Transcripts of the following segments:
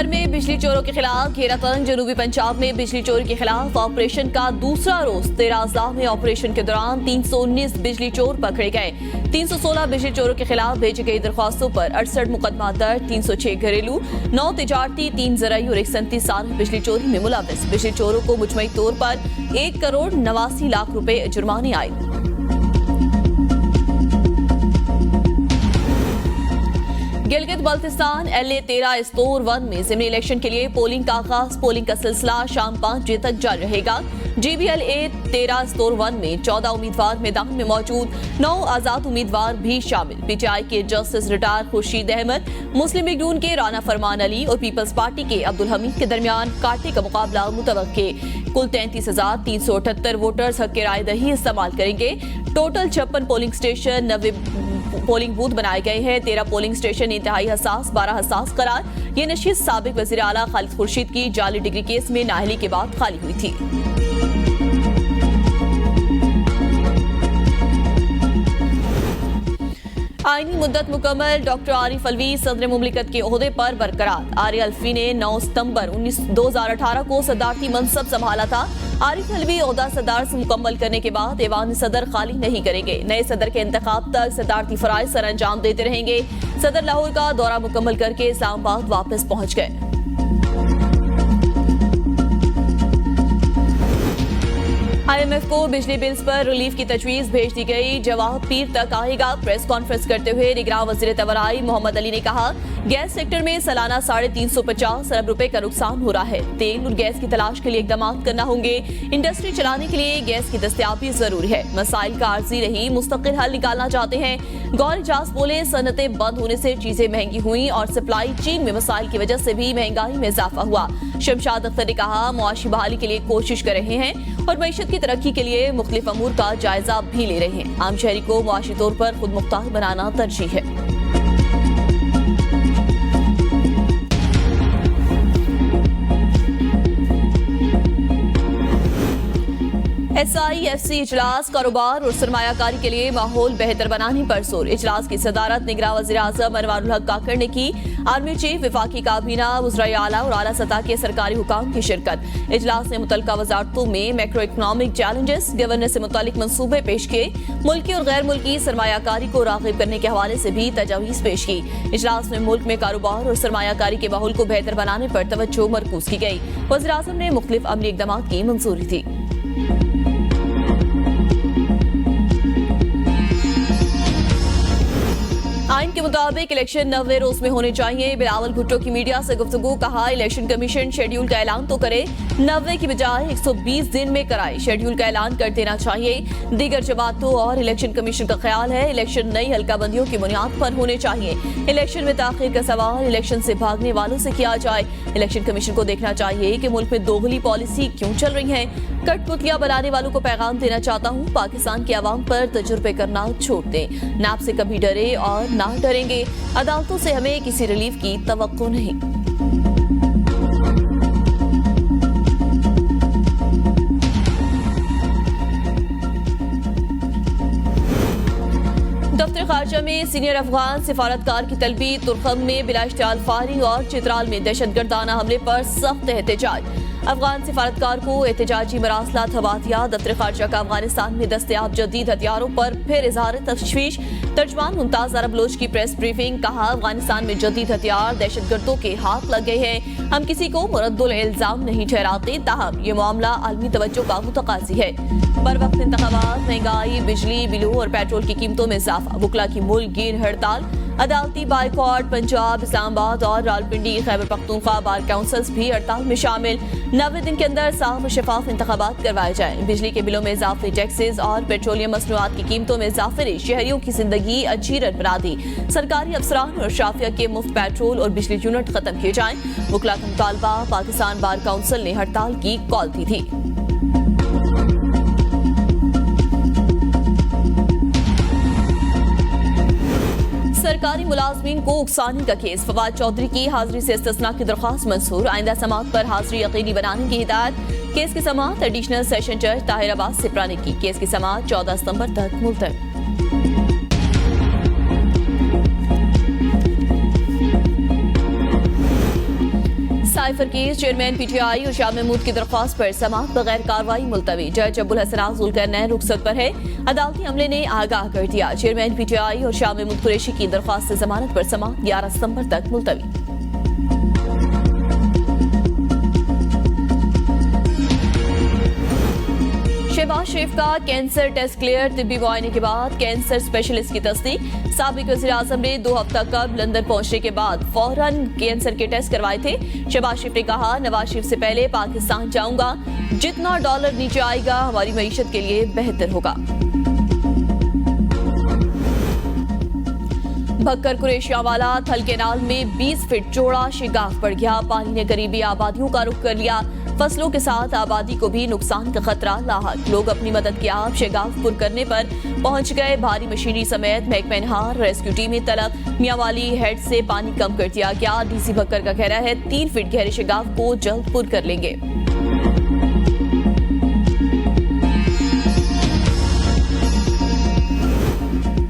में बिजली चोरों के खिलाफ घेरा तंग। जनूबी पंजाब में बिजली चोरी के खिलाफ ऑपरेशन का दूसरा रोज 13 अजला में ऑपरेशन के दौरान 319 बिजली चोर पकड़े गए। 316 बिजली चोरों के खिलाफ भेजी गई दरख्वास्तों पर 68 मुकदमा दर्ज, 306 घरेलू, 9 तिजारती, 3 ज़राई और 137 साल बिजली चोरी में मुलविस। बिजली चोरों को मुजमई तौर पर 1 करोड़ 89 लाख रुपए जुर्माने आए। गिलगित बल्तिस्तान LA 13 स्टोर 1 में ज़िमनी इलेक्शन के लिए पोलिंग का आगाज। पोलिंग का सिलसिला शाम 5 बजे तक जारी रहेगा। GBLA 13 स्टोर 1 में 14 उम्मीदवार मैदान में मौजूद, 9 आजाद उम्मीदवार भी शामिल। PTI के जस्टिस रिटायर खुर्शीद अहमद, मुस्लिम लीग नून के राना फरमान अली और पीपल्स पार्टी के अब्दुल हमीद के दरमियान कांटे का मुकाबला मुतवक्के। कुल 33,378 वोटर्स हक राय दही इस्तेमाल करेंगे। Total 56 polling station, 90 polling booth बनाए गए हैं। 13 पोलिंग स्टेशन इंतहाई हसास, 12 हसास करार। ये नशीद साबिक वज़ीर आला खालिद खुर्शीद की जाली डिग्री केस में नाअहली के बाद खाली हुई थी। आईनी मुद्दत मुकम्मल। डॉक्टर आरिफ अलवी सदर मुमलिकत के ओहदे पर बरकरार। आरिफ अलवी ने 9 सितंबर 2018 को सदारती मनसब संभाला था। आरिफ अलवी ओहदा सदार से मुकम्मल करने के बाद ऐवान सदर खाली नहीं करेंगे। नए सदर के इंतखाब तक सदारती फराइज सर अंजाम देते रहेंगे। सदर लाहौर का दौरा मुकम्मल करके इस्लामाबाद वापस पहुंच गए। IMF को बिजली बिल्स पर रिलीफ की तजवीज भेज दी गई। जवाब पीर तक आएगा। प्रेस कॉन्फ्रेंस करते हुए निगरान वज़ीर तवराई मोहम्मद अली ने कहा, गैस सेक्टर में सालाना 350 अरब रुपए का नुकसान हो रहा है। तेल और गैस की तलाश के लिए इकदाम करना होंगे। इंडस्ट्री चलाने के लिए गैस की दस्तयाबी जरूरी है। मसाइल का आर्जी नहीं, मुस्तकिल हल निकालना चाहते हैं। गौर इजाज बोले, सनतें बंद होने से चीजें महंगी हुई और सप्लाई चेन में मसाइल की वजह से भी महंगाई में इजाफा हुआ। शमशाद अख्तर ने कहा, मुआशी बहाली के लिए कोशिश कर रहे हैं और मईशत की तरक्की के लिए मुख्तलिफ अमूर का जायजा भी ले रहे हैं। आम शहरी को मुआशी तौर पर खुद मुख्तार बनाना तरजीह है। SIFC इजलास कारोबार और सरमायाकारी के लिए माहौल बेहतर बनाने पर जोर। इजलास की सदारत निगरान वज़ीर आज़म अनवारुल हक काकड़ ने की। आर्मी चीफ, वफाकी काबीना, वज़राए आला और आला सतह के सरकारी हुकाम की शिरकत। इजलास ने मुतल्लिका वजारतों में मैक्रो इकनॉमिक चैलेंजेस, गवर्नेंस से मुतालिक मंसूबे पेश किए। मुल्की और गैर मुल्की सरमायाकारी को राग़िब करने के हवाले से भी तजावीज़ पेश की। इजलास में मुल्क में कारोबार और सरमायाकारी के माहौल को बेहतर बनाने पर तवज्जो मरकूज की गई। वज़ीर आज़म ने मुख्तलिफ अमली इक़दामात की मंजूरी दी। आइन के मुताबिक इलेक्शन 90 रोज में होने चाहिए। बिलावल भुट्टो की मीडिया से गुफ्तगू। कहा, इलेक्शन कमीशन शेड्यूल का ऐलान तो करे, 90 की बजाय 120 दिन में कराए। शेड्यूल का ऐलान कर देना चाहिए। दीगर जमातों और इलेक्शन कमीशन का ख्याल है, इलेक्शन नई हल्काबंदियों की बुनियाद पर होने चाहिए। इलेक्शन में ताखीर का सवाल इलेक्शन से भागने वालों से किया जाए। इलेक्शन कमीशन को देखना चाहिए कि मुल्क में दोगली पॉलिसी क्यों चल रही है। कठपुतलियां बनाने वालों को पैगाम देना चाहता हूँ, पाकिस्तान के अवाम पर तजुर्बे करना छोड़ दें। नाप से कभी डरे और ना डरेंगे। अदालतों से हमें किसी रिलीफ की तवक्को नहीं। दफ्तर खारजा में सीनियर अफगान सिफारतकार की तलबी। तुर्खम में बिला इश्तियाल फायरिंग और चित्राल में दहशतगर्दाना हमले पर सख्त एहतजाज। अफगान सिफारतकार को एहतजाजी मरासलात हवा दिया। दफ्तर खारजा का अफगानिस्तान में दस्तयाब जदीद हथियारों पर फिर इजहार तशवीश। तर्जमान मुमताज अरब बलोच की प्रेस ब्रीफिंग। कहा, अफगानिस्तान में जदीद हथियार दहशतगर्दों के हाथ लग गए हैं। हम किसी को मुरद्दुल इल्जाम नहीं ठहराते, ताहम ये मामला आलमी तवज्जो का मुतकाजी है। बर वक्त इंतखाबात, महंगाई, बिजली बिलों और पेट्रोल की कीमतों में इजाफा। वुकला की मुल्क गिर हड़ताल। अदालती बाइकॉट। पंजाब, इस्लामाबाद और रावलपिंडी, खैबर पख्तूनख्वा बार काउंसिल्स भी हड़ताल में शामिल। 90 दिन के अंदर साफ और शफाफ इंतखाबात करवाए जाएं। बिजली के बिलों में इजाफे, टैक्सेस और पेट्रोलियम मसनूआत की कीमतों में इजाफे ने शहरियों की जिंदगी अजीरन बना दी। सरकारी अफसरान और शाफिया के मुफ्त पेट्रोल और बिजली यूनिट खत्म किए जाएं। वुकला का मुतालबा। पाकिस्तान बार काउंसिल ने हड़ताल की कॉल दी थी। सरकारी मुलाजमीन को उकसाने का केस। फवाद चौधरी की हाजिरी से इस्तिस्ना की दरख्वास्त मंजूर। आइंदा समाअत पर हाजिरी यकीनी बनाने की हिदायत। केस की समाअत एडिशनल सेशन जज ताहिर अब्बास सिप्रा ने की। केस की समाअत 14 सितंबर तक मुलतवी। ट्रांसफर केस चेयरमैन पीटीआई और शाह महमूद की दरख्वास्त पर समाअत बगैर कार्रवाई मुलतवी। जज अब्बुल हसन जुल्करनैन रुखसत पर है। अदालती अमले ने आगाह कर दिया। चेयरमैन पीटीआई और शाह महमूद कुरैशी की दरख्वास्त जमानत पर समाअत 11 सितंबर तक मुलतवी। शहबाज शरीफ का कैंसर टेस्ट क्लियर। तिब्बी मुआयने के बाद कैंसर स्पेशलिस्ट की तस्दीक। साबिक वज़ीर आज़म ने 2 हफ्ता कबल लंदन पहुंचने के बाद फौरन कैंसर के टेस्ट करवाए थे। शहबाज शरीफ ने कहा, नवाज शरीफ से पहले पाकिस्तान जाऊंगा। जितना डॉलर नीचे आएगा हमारी मईशत के लिए बेहतर होगा। भक्कर कुरैशियावाला थल केनाल में 20 फीट चौड़ा शिगाफ पड़ गया। पानी ने करीबी आबादियों का रुख कर लिया। फसलों के साथ आबादी को भी नुकसान का खतरा लाहक। लोग अपनी मदद की आप शिगाफ पुर करने पर पहुंच गए। भारी मशीनरी समेत महकमा नहार रेस्क्यू टीमें तलब। मियांवाली हेड से पानी कम कर दिया गया। डीसी भक्कर का कहना है 3 फीट गहरे शिगाफ को जल्द पुर कर लेंगे।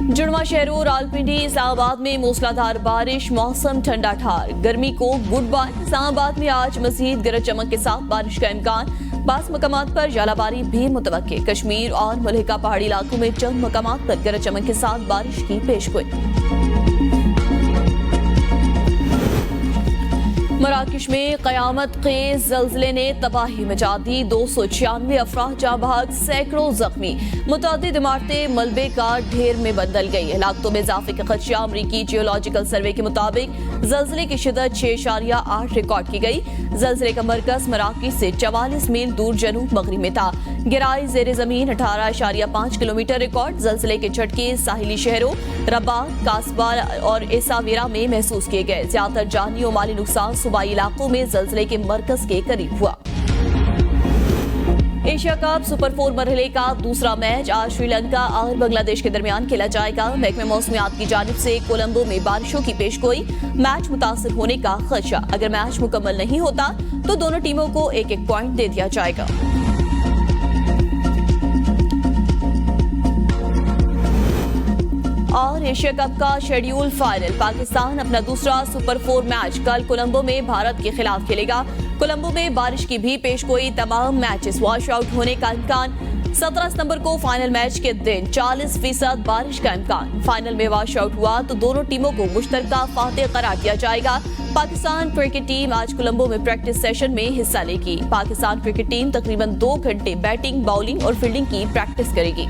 जुड़वा शहरों रावलपिंडी इस्लामाबाद में मूसलाधार बारिश। मौसम ठंडा ठार। गर्मी को गुड बाय। इस्लामाबाद में आज मजीद गरज चमक के साथ बारिश का इम्कान। बास मकामात पर जालाबारी भी मुतवक्के। कश्मीर और मलहका पहाड़ी इलाकों में चंद मकामात पर गरज चमक के साथ बारिश की पेशगोई। मराकश में कयामत के जल्जले ने तबाही मचा दी। 296 अफराद जाँ बहक, सैकड़ों जख्मी। मुतअद्दिद इमारतें मलबे का ढेर में बदल गई। हलाकतों में इजाफे का खदशा। अमरीकी जियोलॉजिकल सर्वे के मुताबिक जल्जले की शिदत 6.8 रिकॉर्ड की गई। जल्जले का मरकज मराकश से 44 मील दूर जनूब मगरिब में था। गिराई जेर जमीन 18.5 किलोमीटर रिकॉर्ड। जल्जले के झटके साहिली शहरों रबात, कासबा और एसावीरा में महसूस किए गए। ज्यादातर जानी और माली नुकसान सूबाई इलाकों में जल्जले के मरकज के करीब हुआ। एशिया कप सुपर 4 मरहले का दूसरा मैच आज श्रीलंका और बांग्लादेश के दरमियान खेला जाएगा। महकमे मौसमियात की जानिब से कोलंबो में बारिशों की पेशगोई। मैच मुतासिर होने का खदशा। अगर मैच मुकम्मल नहीं होता तो दोनों टीमों को 1-1 पॉइंट दे दिया जाएगा। और एशिया कप का शेड्यूल फाइनल। पाकिस्तान अपना दूसरा सुपर 4 मैच कल कोलंबो में भारत के खिलाफ खेलेगा। कोलंबो में बारिश की भी पेशगोई। तमाम मैचेस वॉश आउट होने का इम्कान। 17 सितंबर को फाइनल मैच के दिन 40% बारिश का इम्कान। फाइनल में वॉश आउट हुआ तो दोनों टीमों को मुश्तरका फातेह करार दिया जाएगा। पाकिस्तान क्रिकेट टीम आज कोलंबो में प्रैक्टिस सेशन में हिस्सा लेगी। पाकिस्तान क्रिकेट टीम तकरीबन 2 घंटे बैटिंग, बॉलिंग और फील्डिंग की प्रैक्टिस करेगी।